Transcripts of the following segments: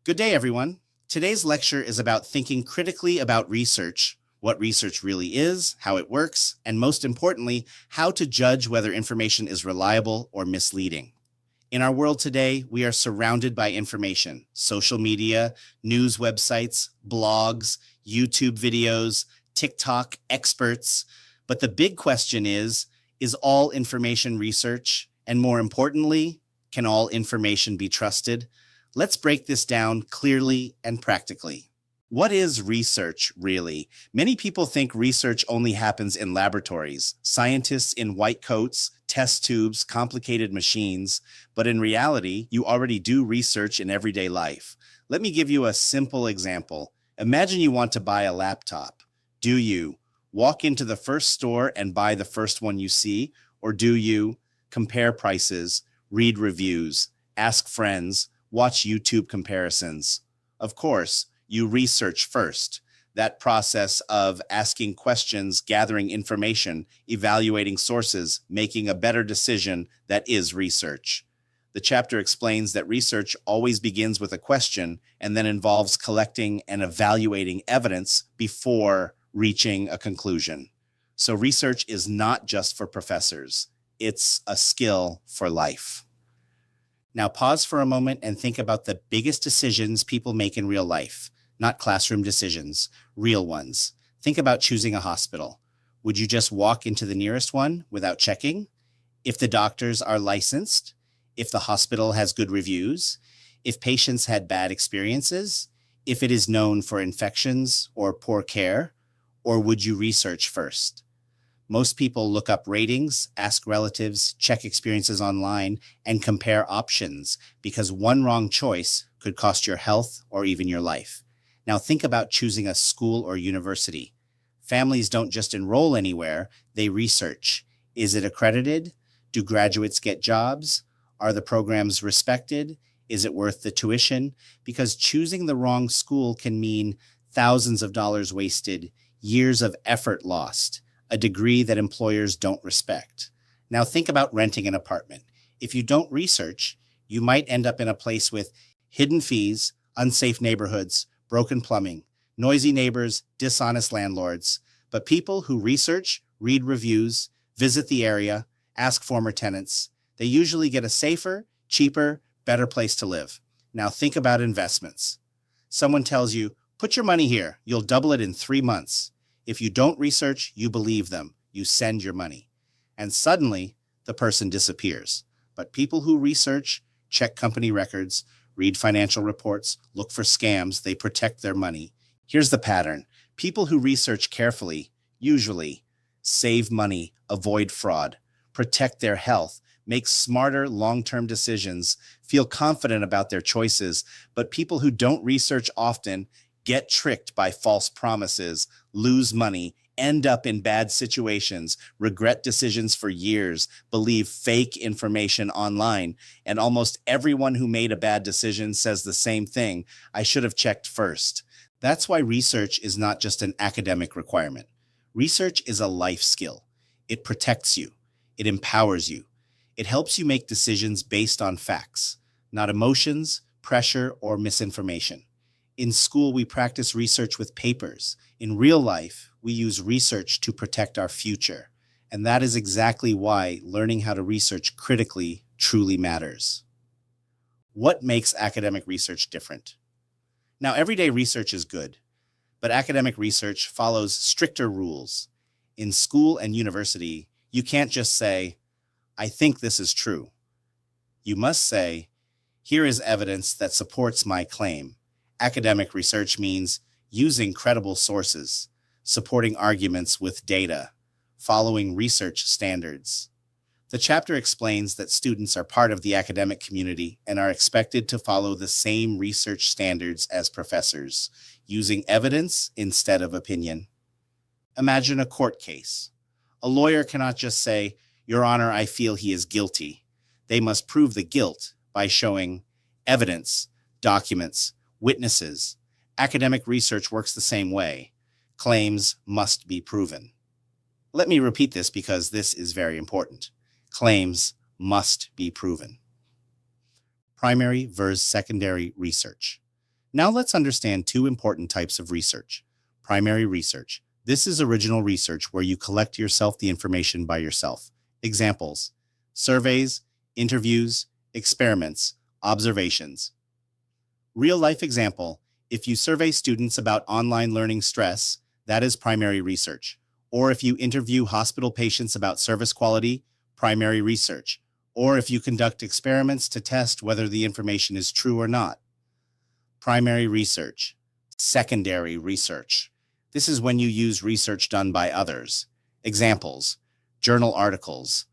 Good day, everyone. Today's lecture is about thinking critically about research, what research really is, how it works, and most importantly, how to judge whether information is reliable or misleading. In our world today, we are surrounded by information, social media, news websites, blogs, YouTube videos, TikTok, experts. But the big question is all information research? And more importantly, can all information be trusted? Let's break this down clearly and practically. What is research, really? Many people think research only happens in laboratories, scientists in white coats, test tubes, complicated machines, but in reality, you already do research in everyday life. Let me give you a simple example. Imagine you want to buy a laptop. Do you walk into the first store and buy the first one you see, or do you compare prices, read reviews, ask friends, watch YouTube comparisons? Of course, you research first. That process of asking questions, gathering information, evaluating sources, making a better decision, that is research. The chapter explains that research always begins with a question and then involves collecting and evaluating evidence before reaching a conclusion. So research is not just for professors. It's a skill for life. Now pause for a moment and think about the biggest decisions people make in real life. Not classroom decisions, real ones. Think about choosing a hospital. Would you just walk into the nearest one without checking? If the doctors are licensed? If the hospital has good reviews? If patients had bad experiences? If it is known for infections or poor care? Or would you research first? Most people look up ratings, ask relatives, check experiences online, and compare options because one wrong choice could cost your health or even your life. Now think about choosing a school or university. Families don't just enroll anywhere, they research. Is it accredited? Do graduates get jobs? Are the programs respected? Is it worth the tuition? Because choosing the wrong school can mean thousands of dollars wasted, years of effort lost, a degree that employers don't respect. Now think about renting an apartment. If you don't research, you might end up in a place with hidden fees, unsafe neighborhoods, broken plumbing, noisy neighbors, dishonest landlords. But people who research, read reviews, visit the area, ask former tenants, they usually get a safer, cheaper, better place to live. Now think about investments. Someone tells you, put your money here, you'll double it in 3 months. If you don't research, you believe them, you send your money. And suddenly, the person disappears. But people who research, check company records, read financial reports, look for scams, they protect their money. Here's the pattern. People who research carefully usually save money, avoid fraud, protect their health, make smarter long-term decisions, feel confident about their choices. But people who don't research often get tricked by false promises, lose money, end up in bad situations, regret decisions for years, believe fake information online. And almost everyone who made a bad decision says the same thing: I should have checked first. That's why research is not just an academic requirement. Research is a life skill. It protects you. It empowers you. It helps you make decisions based on facts, not emotions, pressure, or misinformation. In school, we practice research with papers. In real life, we use research to protect our future. And that is exactly why learning how to research critically truly matters. What makes academic research different? Now, everyday research is good, but academic research follows stricter rules. In school and university, you can't just say, I think this is true. You must say, here is evidence that supports my claim. Academic research means using credible sources, supporting arguments with data, following research standards. The chapter explains that students are part of the academic community and are expected to follow the same research standards as professors, using evidence instead of opinion. Imagine a court case. A lawyer cannot just say, Your Honor, I feel he is guilty. They must prove the guilt by showing evidence, documents, witnesses. Academic research works the same way. Claims must be proven. Let me repeat this because this is very important. Claims must be proven. Primary versus secondary research. Now let's understand two important types of research. Primary research. This is original research where you collect yourself the information by yourself. Examples: surveys, interviews, experiments, observations. Real-life example: if you survey students about online learning stress, that is primary research. Or if you interview hospital patients about service quality, primary research. Or if you conduct experiments to test whether the information is true or not. Primary research. Secondary research. This is when you use research done by others. Examples: journal articles,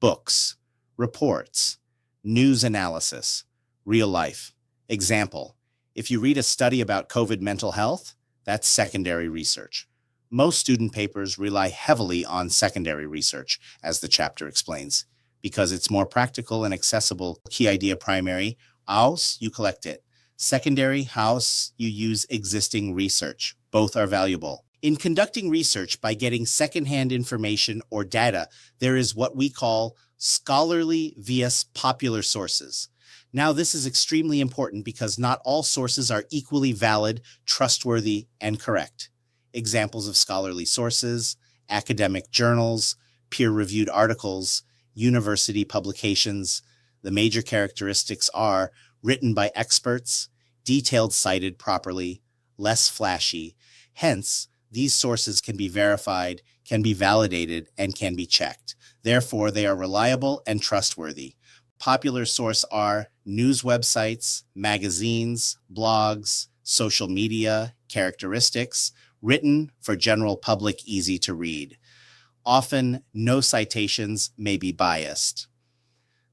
books, reports, news analysis, real life. Example: if you read a study about COVID mental health, that's secondary research. Most student papers rely heavily on secondary research, as the chapter explains, because it's more practical and accessible. Key idea: primary, house, you collect it. Secondary, house, you use existing research. Both are valuable. In conducting research by getting secondhand information or data, there is what we call scholarly vs. popular sources. Now, this is extremely important because not all sources are equally valid, trustworthy, and correct. Examples of scholarly sources: academic journals, peer-reviewed articles, university publications. The major characteristics are written by experts, detailed, cited properly, less flashy. Hence, these sources can be verified, can be validated, and can be checked. Therefore, they are reliable and trustworthy. Popular source are news websites, magazines, blogs, social media, characteristics, written for general public, easy to read. Often, no citations, may be biased.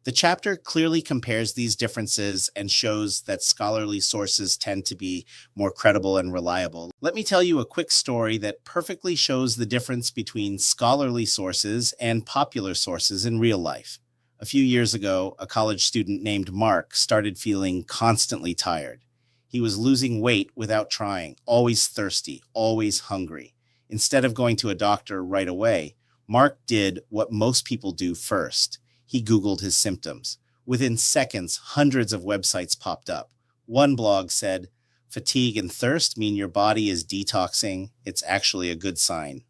The chapter clearly compares these differences and shows that scholarly sources tend to be more credible and reliable. Let me tell you a quick story that perfectly shows the difference between scholarly sources and popular sources in real life. A few years ago, a college student named Mark started feeling constantly tired. He was losing weight without trying, always thirsty, always hungry. Instead of going to a doctor right away, Mark did what most people do first. He Googled his symptoms. Within seconds, hundreds of websites popped up. One blog said, "Fatigue and thirst mean your body is detoxing. It's actually a good sign."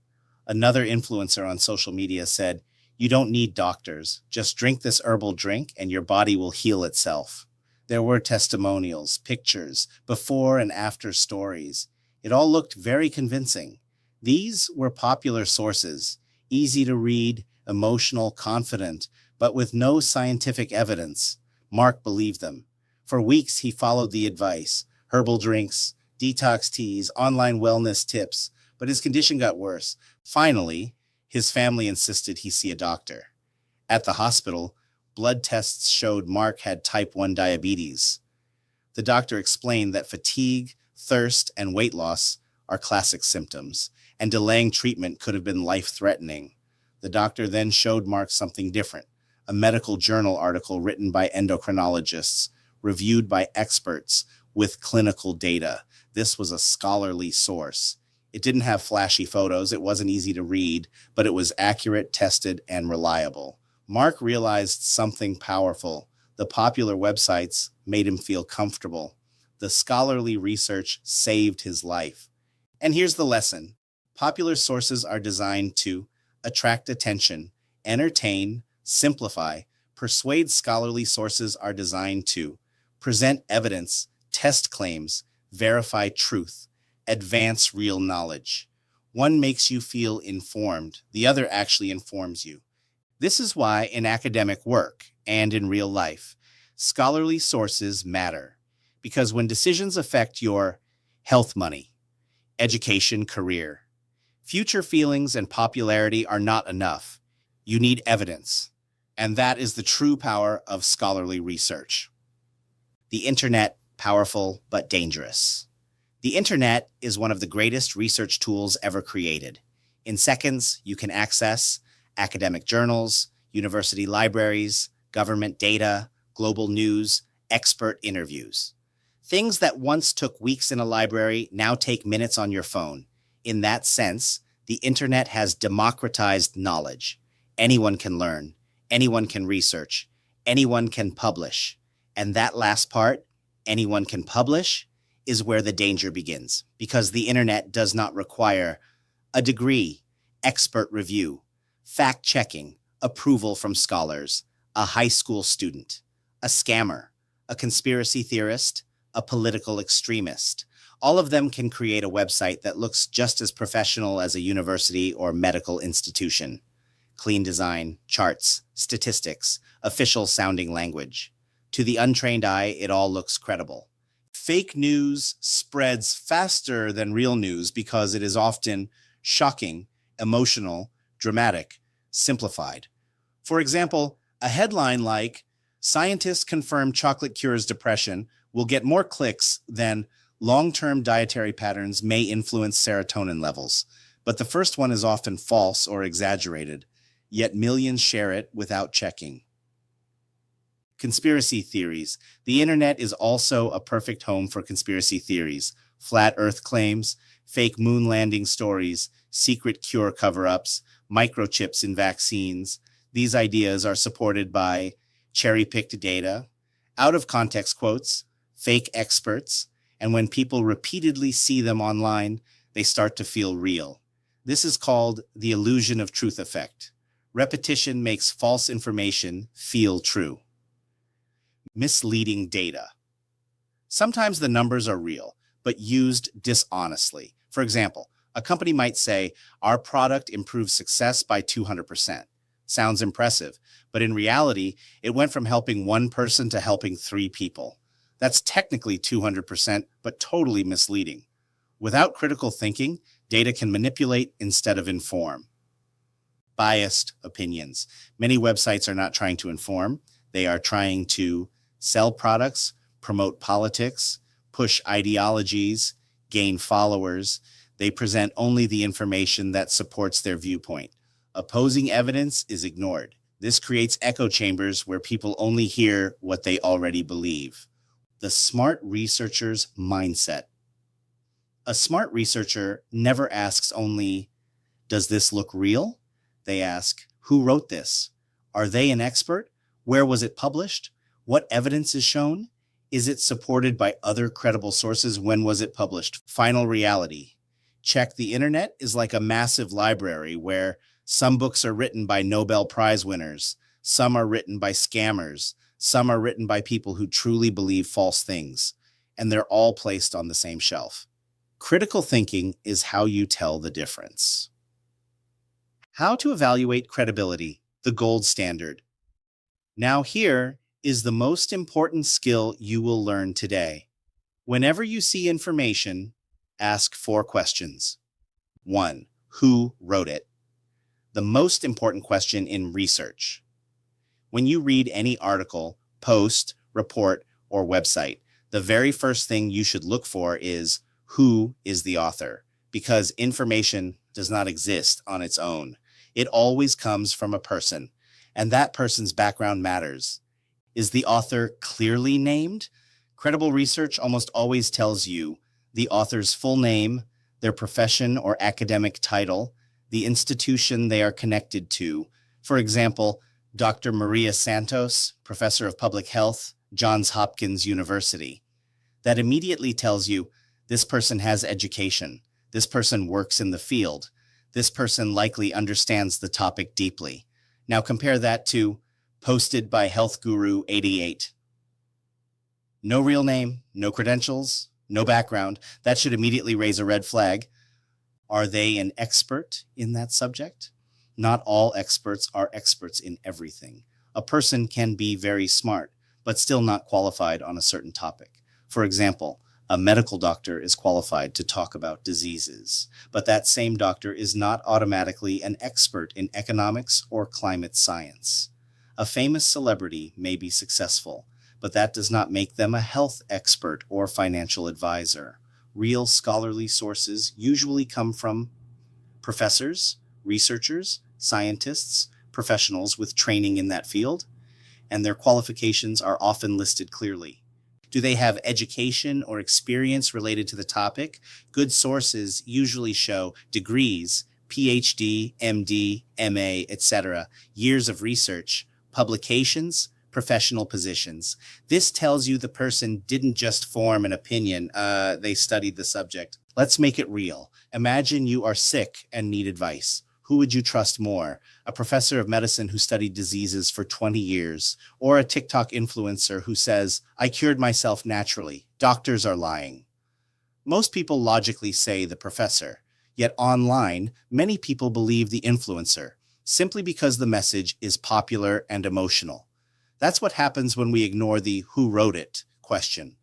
Another influencer on social media said, "You don't need doctors. Just drink this herbal drink and your body will heal itself." There were testimonials, pictures, before and after stories. It all looked very convincing. These were popular sources, easy to read, emotional, confident, but with no scientific evidence. Mark believed them. For weeks, he followed the advice: herbal drinks, detox teas, online wellness tips, but his condition got worse. Finally, his family insisted he see a doctor. At the hospital, blood tests showed Mark had type 1 diabetes. The doctor explained that fatigue, thirst, and weight loss are classic symptoms, and delaying treatment could have been life-threatening. The doctor then showed Mark something different: a medical journal article written by endocrinologists, reviewed by experts, with clinical data. This was a scholarly source. It didn't have flashy photos, it wasn't easy to read, but it was accurate, tested, and reliable. Mark realized something powerful. The popular websites made him feel comfortable. The scholarly research saved his life. And here's the lesson: popular sources are designed to attract attention, entertain, simplify. Persuade. Scholarly sources are designed to present evidence, test claims, verify truth, advance real knowledge. One makes you feel informed, the other actually informs you. This is why in academic work and in real life, scholarly sources matter. Because when decisions affect your health, money, education, career, future feelings and popularity are not enough. You need evidence. And that is the true power of scholarly research. The internet, powerful but dangerous. The internet is one of the greatest research tools ever created. In seconds, you can access academic journals, university libraries, government data, global news, expert interviews. Things that once took weeks in a library now take minutes on your phone. In that sense, the internet has democratized knowledge. Anyone can learn. Anyone can research. Anyone can publish. And that last part, anyone can publish, is where the danger begins, because the internet does not require a degree, expert review, fact-checking, approval from scholars, a high school student, a scammer, a conspiracy theorist, a political extremist. All of them can create a website that looks just as professional as a university or medical institution. Clean design, charts, statistics, official-sounding language. To the untrained eye, it all looks credible. Fake news spreads faster than real news because it is often shocking, emotional, dramatic, simplified. For example, a headline like, "Scientists confirm chocolate cures depression," will get more clicks than "Long-term dietary patterns may influence serotonin levels." But the first one is often false or exaggerated, yet millions share it without checking. Conspiracy theories. The internet is also a perfect home for conspiracy theories. Flat Earth claims, fake moon landing stories, secret cure cover-ups, microchips in vaccines. These ideas are supported by cherry-picked data, out-of-context quotes, fake experts, and when people repeatedly see them online, they start to feel real. This is called the illusion of truth effect. Repetition makes false information feel true. Misleading data. Sometimes the numbers are real, but used dishonestly. For example, a company might say, "Our product improves success by 200%. Sounds impressive, but in reality, it went from helping one person to helping 3 people. That's technically 200%, but totally misleading. Without critical thinking, data can manipulate instead of inform. Biased opinions. Many websites are not trying to inform. They are trying to sell products, promote politics, push ideologies, gain followers. They present only the information that supports their viewpoint. Opposing evidence is ignored. This creates echo chambers where people only hear what they already believe. The smart researcher's mindset. A smart researcher never asks only, "Does this look real?" They ask, "Who wrote this? Are they an expert? Where was it published? What evidence is shown? Is it supported by other credible sources? When was it published?" Final reality. Check the internet is like a massive library where some books are written by Nobel Prize winners, some are written by scammers, some are written by people who truly believe false things, and they're all placed on the same shelf. Critical thinking is how you tell the difference. How to evaluate credibility, the gold standard. Now here is the most important skill you will learn today. Whenever you see information, ask 4 questions. 1. Who wrote it? The most important question in research. When you read any article, post, report, or website, the very first thing you should look for is who is the author, because information does not exist on its own. It always comes from a person, and that person's background matters. Is the author clearly named? Credible research almost always tells you the author's full name, their profession or academic title, the institution they are connected to. For example, Dr. Maria Santos, professor of public health, Johns Hopkins University. That immediately tells you this person has education, this person works in the field, this person likely understands the topic deeply. Now compare that to posted by Health Guru 88. No real name, no credentials, no background. That should immediately raise a red flag. Are they an expert in that subject? Not all experts are experts in everything. A person can be very smart, but still not qualified on a certain topic. For example, a medical doctor is qualified to talk about diseases, but that same doctor is not automatically an expert in economics or climate science. A famous celebrity may be successful, but that does not make them a health expert or financial advisor. Real scholarly sources usually come from professors, researchers, scientists, professionals with training in that field, and their qualifications are often listed clearly. Do they have education or experience related to the topic? Good sources usually show degrees, PhD, MD, MA, etc., years of research, publications, professional positions. This tells you the person didn't just form an opinion, they studied the subject. Let's make it real. Imagine you are sick and need advice. Who would you trust more? A professor of medicine who studied diseases for 20 years, or a TikTok influencer who says, "I cured myself naturally. Doctors are lying." Most people logically say the professor, yet online, many people believe the influencer, simply because the message is popular and emotional. That's what happens when we ignore the "who wrote it" question.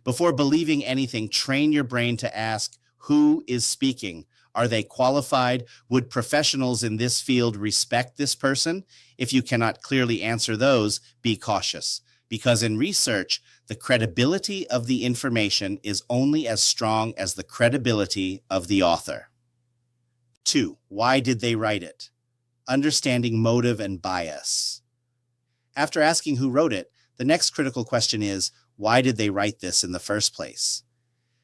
Before believing anything, train your brain to ask, who is speaking? Are they qualified? Would professionals in this field respect this person? If you cannot clearly answer those, be cautious. Because in research, the credibility of the information is only as strong as the credibility of the author. 2. Why did they write it? Understanding motive and bias. After asking who wrote it, the next critical question is, why did they write this in the first place?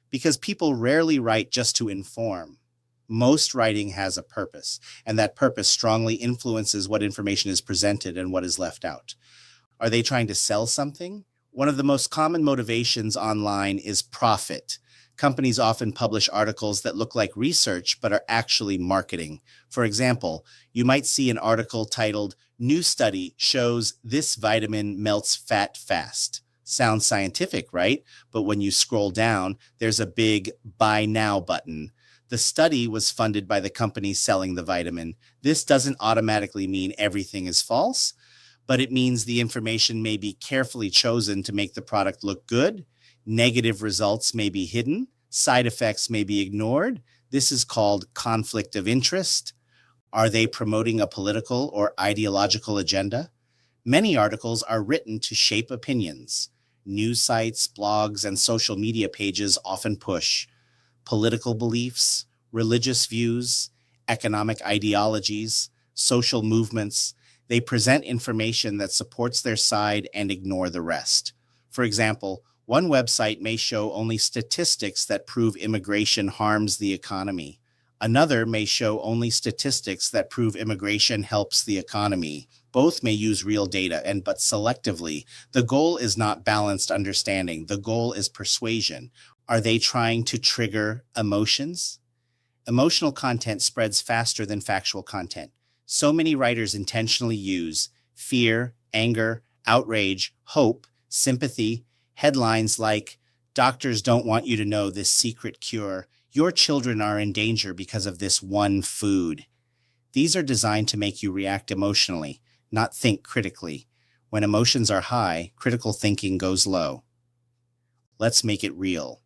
Because people rarely write just to inform. Most writing has a purpose, and that purpose strongly influences what information is presented and what is left out. Are they trying to sell something? One of the most common motivations online is profit. Companies often publish articles that look like research but are actually marketing. For example, you might see an article titled, "New study shows this vitamin melts fat fast." Sounds scientific, right? But when you scroll down, there's a big "Buy Now" button. The study was funded by the company selling the vitamin. This doesn't automatically mean everything is false, but it means the information may be carefully chosen to make the product look good. Negative results may be hidden. Side effects may be ignored. This is called conflict of interest. Are they promoting a political or ideological agenda? Many articles are written to shape opinions. News sites, blogs, and social media pages often push political beliefs, religious views, economic ideologies, social movements. They present information that supports their side and ignore the rest. For example, one website may show only statistics that prove immigration harms the economy. Another may show only statistics that prove immigration helps the economy. Both may use real data, but selectively. The goal is not balanced understanding. The goal is persuasion. Are they trying to trigger emotions? Emotional content spreads faster than factual content. So many writers intentionally use fear, anger, outrage, hope, sympathy, headlines like, "Doctors don't want you to know this secret cure. Your children are in danger because of this one food." These are designed to make you react emotionally, not think critically. When emotions are high, critical thinking goes low. Let's make it real.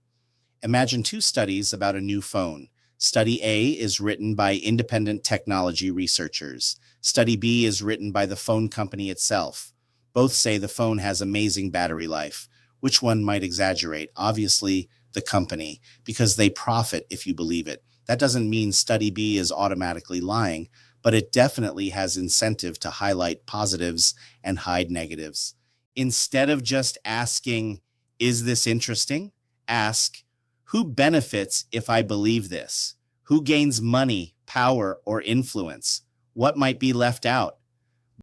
Imagine two studies about a new phone. Study A is written by independent technology researchers. Study B is written by the phone company itself. Both say the phone has amazing battery life. Which one might exaggerate? Obviously, the company, because they profit if you believe it. That doesn't mean Study B is automatically lying, but it definitely has incentive to highlight positives and hide negatives. Instead of just asking, "Is this interesting?" ask, "Who benefits if I believe this? Who gains money, power, or influence? What might be left out?"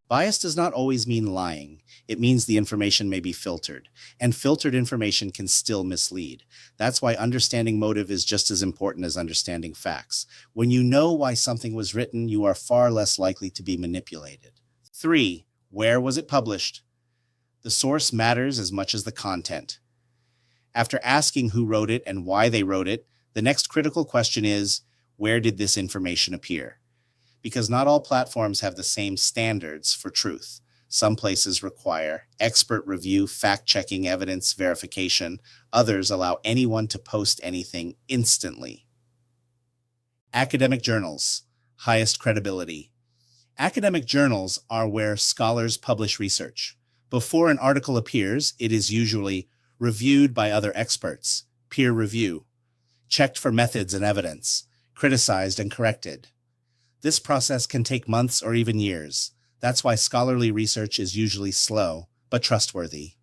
Bias does not always mean lying. It means the information may be filtered, and filtered information can still mislead. That's why understanding motive is just as important as understanding facts. When you know why something was written, you are far less likely to be manipulated. 3. Where was it published? The source matters as much as the content. After asking who wrote it and why they wrote it, the next critical question is, where did this information appear? Because not all platforms have the same standards for truth. Some places require expert review, fact-checking, evidence verification. Others allow anyone to post anything instantly. Academic journals, highest credibility. Academic journals are where scholars publish research. Before an article appears, it is usually reviewed by other experts, peer review, checked for methods and evidence, criticized and corrected. This process can take months or even years. That's why scholarly research is usually slow, but trustworthy.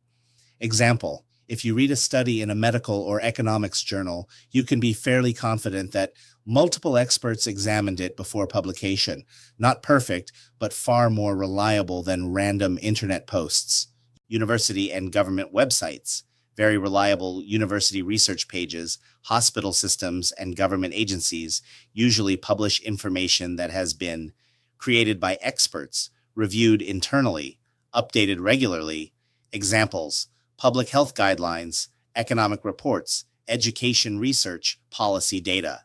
Example, if you read a study in a medical or economics journal, you can be fairly confident that multiple experts examined it before publication. Not perfect, but far more reliable than random internet posts. university and government websites. Very reliable university research pages, hospital systems, and government agencies usually publish information that has been created by experts, reviewed internally, updated regularly. Examples: public health guidelines, economic reports, education research, policy data.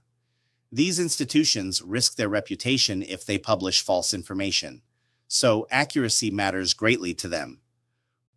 These institutions risk their reputation if they publish false information, so accuracy matters greatly to them.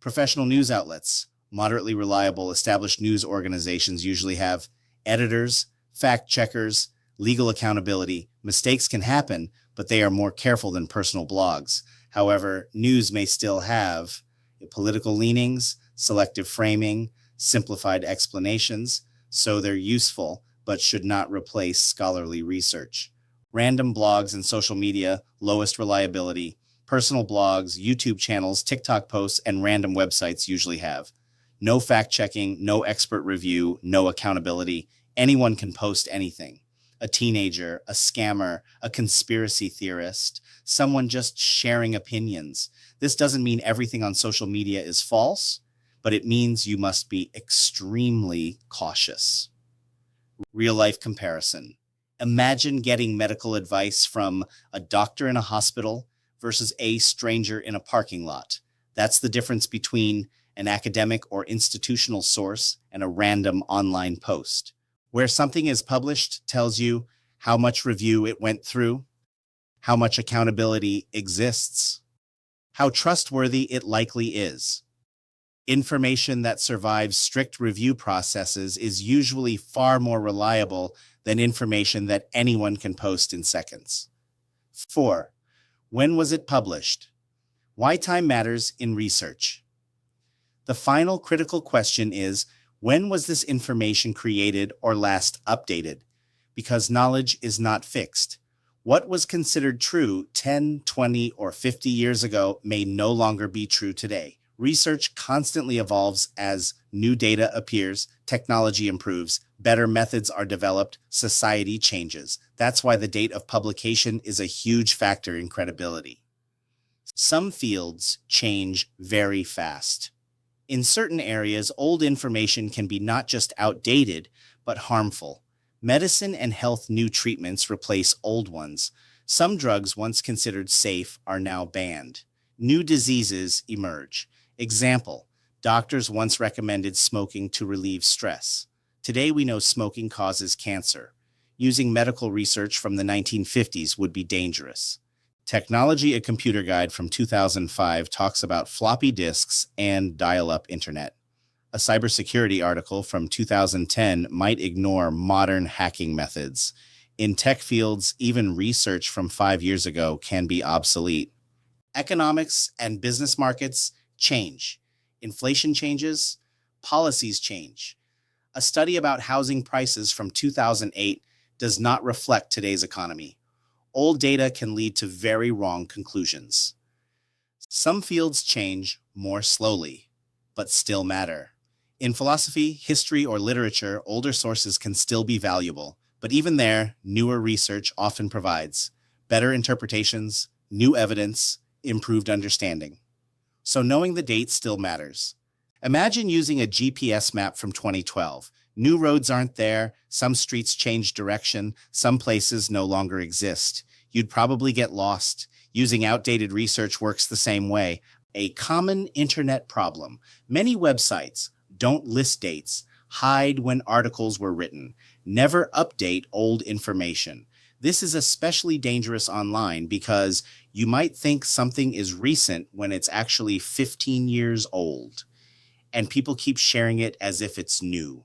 Professional news outlets, moderately reliable established news organizations usually have editors, fact checkers, legal accountability. Mistakes can happen, but they are more careful than personal blogs. However, news may still have political leanings, selective framing, simplified explanations, so they're useful, but should not replace scholarly research. Random blogs and social media, lowest reliability. Personal blogs, YouTube channels, TikTok posts, and random websites usually have no fact-checking, no expert review, no accountability. Anyone can post anything. A teenager, a scammer, a conspiracy theorist, someone just sharing opinions. This doesn't mean everything on social media is false, but it means you must be extremely cautious. Real-life comparison. Imagine getting medical advice from a doctor in a hospital versus a stranger in a parking lot. That's the difference between an academic or institutional source and a random online post. Where something is published tells you how much review it went through, how much accountability exists, how trustworthy it likely is. Information that survives strict review processes is usually far more reliable than information that anyone can post in seconds. 4. When was it published? Why time matters in research. The final critical question is, when was this information created or last updated? Because knowledge is not fixed. What was considered true 10, 20, or 50 years ago may no longer be true today. Research constantly evolves as new data appears, technology improves, better methods are developed, society changes. That's why the date of publication is a huge factor in credibility. Some fields change very fast. In certain areas, old information can be not just outdated, but harmful. Medicine and health new treatments replace old ones. Some drugs once considered safe are now banned. New diseases emerge. Example: doctors once recommended smoking to relieve stress. Today we know smoking causes cancer. Using medical research from the 1950s would be dangerous. Technology: A Computer Guide from 2005 talks about floppy disks and dial-up internet. A cybersecurity article from 2010 might ignore modern hacking methods. In tech fields, even research from 5 years ago can be obsolete. Economics and business markets change. Inflation changes, policies change. A study about housing prices from 2008 does not reflect today's economy. Old data can lead to very wrong conclusions. Some fields change more slowly, but still matter. In philosophy, history, or literature, older sources can still be valuable, but even there, newer research often provides better interpretations, new evidence, improved understanding. So knowing the date still matters. Imagine using a GPS map from 2012. New roads aren't there, some streets change direction, some places no longer exist. You'd probably get lost. Using outdated research works the same way. A common internet problem. Many websites don't list dates, hide when articles were written, never update old information. This is especially dangerous online because you might think something is recent when it's actually 15 years old, and people keep sharing it as if it's new.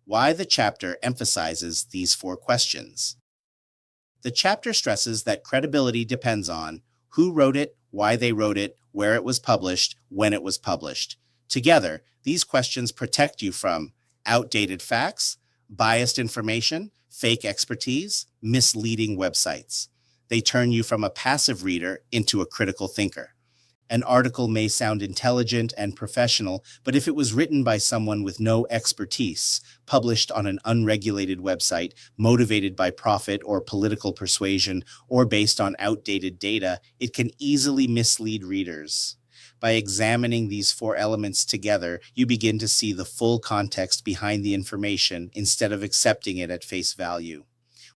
Why the chapter emphasizes these 4 questions. The chapter stresses that credibility depends on who wrote it, why they wrote it, where it was published, when it was published. Together, these questions protect you from outdated facts, biased information, fake expertise, misleading websites. They turn you from a passive reader into a critical thinker. An article may sound intelligent and professional, but if it was written by someone with no expertise, published on an unregulated website, motivated by profit or political persuasion, or based on outdated data, it can easily mislead readers. By examining these four elements together, you begin to see the full context behind the information instead of accepting it at face value.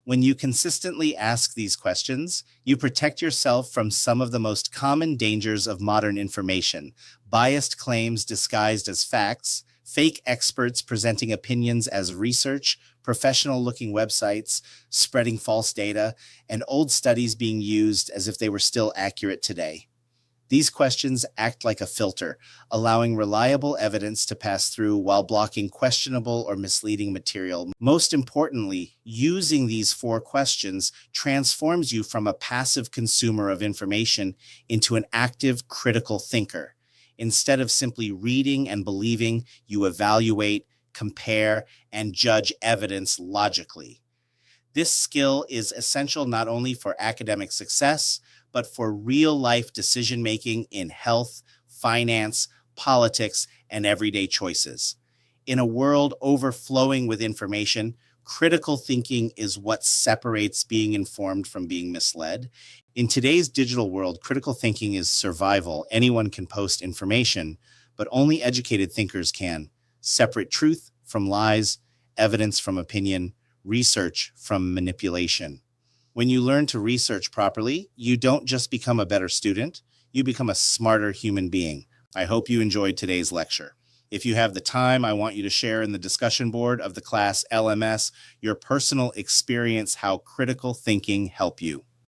When you consistently ask these questions, you protect yourself from some of the most common dangers of modern information: biased claims disguised as facts, fake experts presenting opinions as research, professional-looking websites spreading false data, and old studies being used as if they were still accurate today. These questions act like a filter, allowing reliable evidence to pass through while blocking questionable or misleading material. Most importantly, using these four questions transforms you from a passive consumer of information into an active, critical thinker. Instead of simply reading and believing, you evaluate, compare, and judge evidence logically. This skill is essential not only for academic success, but for real-life decision-making in health, finance, politics, and everyday choices. In a world overflowing with information, critical thinking is what separates being informed from being misled. In today's digital world, critical thinking is survival. Anyone can post information, but only educated thinkers can. Separate truth from lies, evidence from opinion, research from manipulation. When you learn to research properly, you don't just become a better student, you become a smarter human being. I hope you enjoyed today's lecture. If you have the time, I want you to share in the discussion board of the class LMS your personal experience how critical thinking helped you.